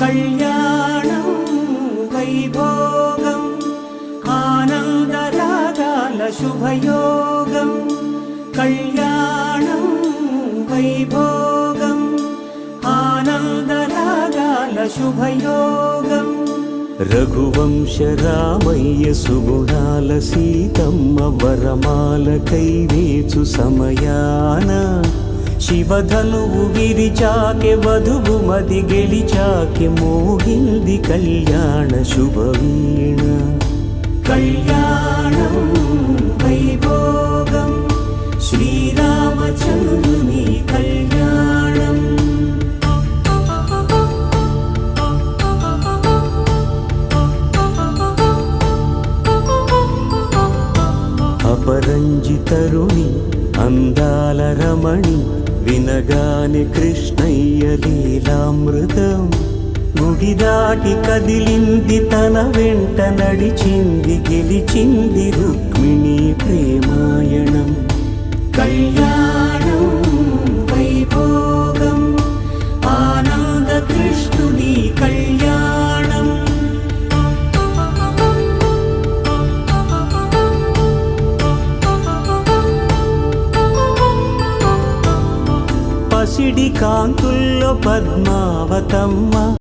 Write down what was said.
కళ్యాణం వైభోగం ఆనందరాగాల శుభయోగం కళ్యాణం వైభోగం ఆనందరాగాల శుభయోగం రఘువంశ రామయ్య సుగుణాల సీతమ్మ వరమాల కైవేచు సమయాన శివధనువు విరిచాకె వధువు మది గెలిచాకె మోగింది కళ్యాణ శుభవీణ కళ్యాణం వైభోగం శ్రీరామచంద్రుని కళ్యాణం అపరంజి తరుణి అందాల రమణి వినగానే కృష్ణయ్య లీలామృతం గుడి దాటి కదిలింది తన వెంట నడిచింది గెలిచింది రుక్మిణి ప్రేమాయణం కళ్యాణం వైభోగం ఆనంద కృష్ణుని కళ్యాణం పసిడి కాంతుల్లో పద్మావతమ్మ